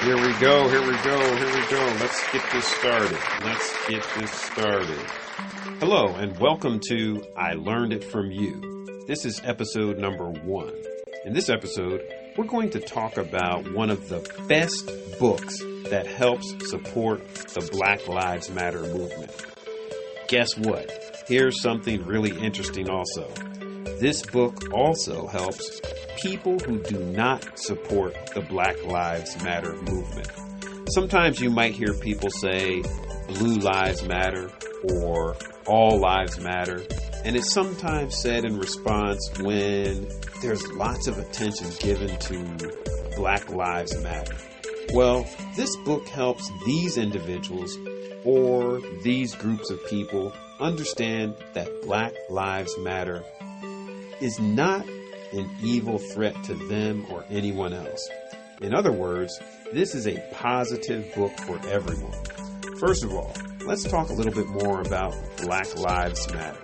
Here we go. Let's get this started. Hello, and welcome to I Learned It From You. This is episode number 1. In this episode, we're going to talk about one of the best books that helps support the Black Lives Matter movement. Guess what? Here's something really interesting also. This book also helps people who do not support the Black Lives Matter movement. Sometimes you might hear people say Blue Lives Matter or All Lives Matter, and it's sometimes said in response when there's lots of attention given to Black Lives Matter. Well, this book helps these individuals or these groups of people understand that Black Lives Matter is not an evil threat to them or anyone else. In other words, this is a positive book for everyone. First of all, let's talk a little bit more about Black Lives Matter.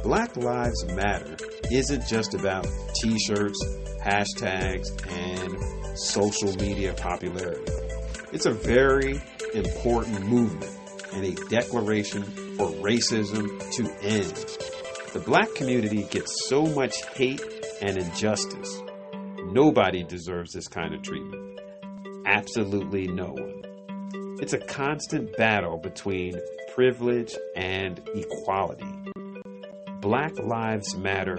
Black Lives Matter isn't just about t-shirts, hashtags, and social media popularity. It's a very important movement and a declaration for racism to end. The black community gets so much hate and injustice. Nobody deserves this kind of treatment. Absolutely no one. It's a constant battle between privilege and equality. Black Lives Matter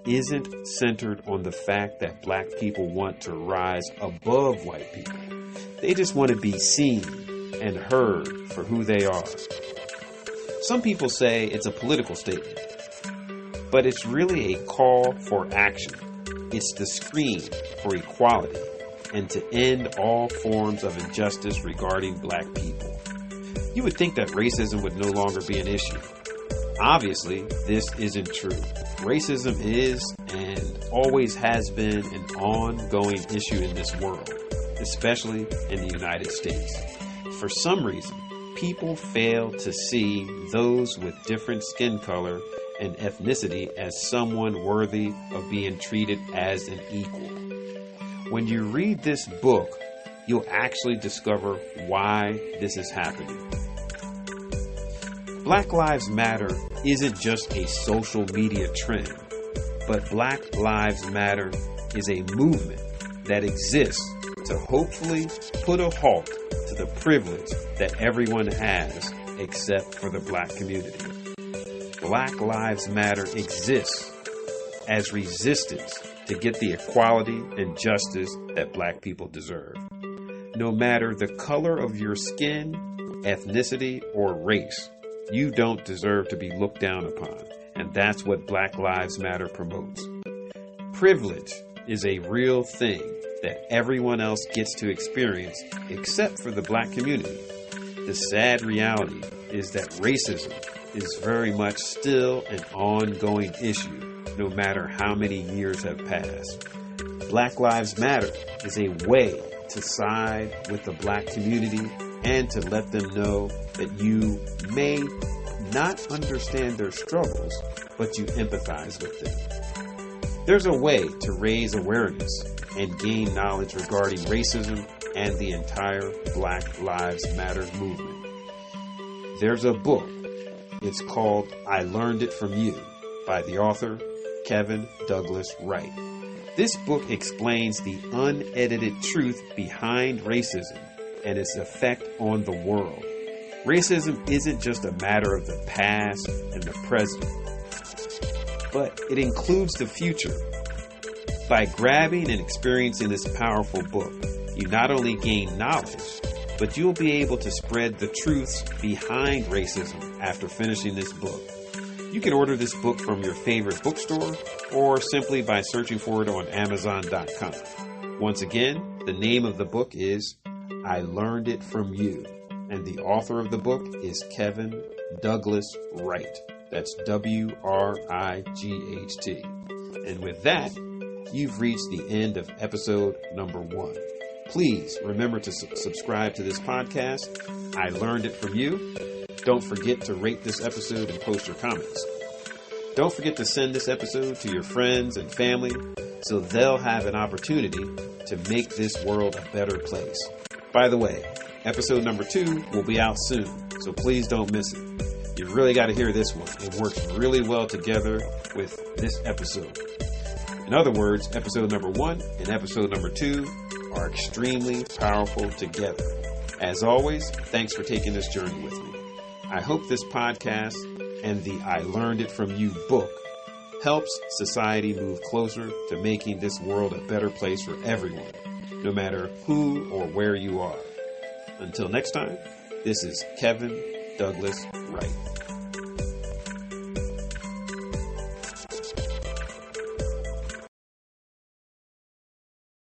isn't centered on the fact that black people want to rise above white people. They just want to be seen and heard for who they are. Some people say it's a political statement, but it's really a call for action. It's the scream for equality and to end all forms of injustice regarding black people. You would think that racism would no longer be an issue. Obviously, this isn't true. Racism is and always has been an ongoing issue in this world, especially in the United States. For some reason, people fail to see those with different skin color and ethnicity as someone worthy of being treated as an equal. When you read this book, you'll actually discover why this is happening. Black Lives Matter isn't just a social media trend, but Black Lives Matter is a movement that exists to hopefully put a halt to the privilege that everyone has except for the black community. Black Lives Matter exists as resistance to get the equality and justice that black people deserve. No matter the color of your skin, ethnicity, or race, you don't deserve to be looked down upon, and that's what Black Lives Matter promotes. Privilege is a real thing that everyone else gets to experience except for the black community. The sad reality is that racism is very much still an ongoing issue, no matter how many years have passed. Black Lives Matter is a way to side with the black community and to let them know that you may not understand their struggles, but you empathize with them. There's a way to raise awareness and gain knowledge regarding racism and the entire Black Lives Matter movement. There's a book. It's called I Learned It From You by the author Kevin Douglas Wright. This book explains the unedited truth behind racism and its effect on the world. Racism isn't just a matter of the past and the present, but it includes the future. By grabbing and experiencing this powerful book, you not only gain knowledge, but you'll be able to spread the truths behind racism after finishing this book. You can order this book from your favorite bookstore or simply by searching for it on Amazon.com. Once again, the name of the book is I Learned It From You, and the author of the book is Kevin Douglas Wright. That's Wright. And with that, you've reached the end of episode number 1. Please remember to subscribe to this podcast. I Learned It From You. Don't forget to rate this episode and post your comments. Don't forget to send this episode to your friends and family so they'll have an opportunity to make this world a better place. By the way, episode number 2 will be out soon, so please don't miss it. You really got to hear this one. It works really well together with this episode. In other words, episode number 1 and episode number 2 are extremely powerful together. As always, thanks for taking this journey with me. I hope this podcast and the I Learned It From You book helps society move closer to making this world a better place for everyone, no matter who or where you are. Until next time, this is Kevin Douglas Wright.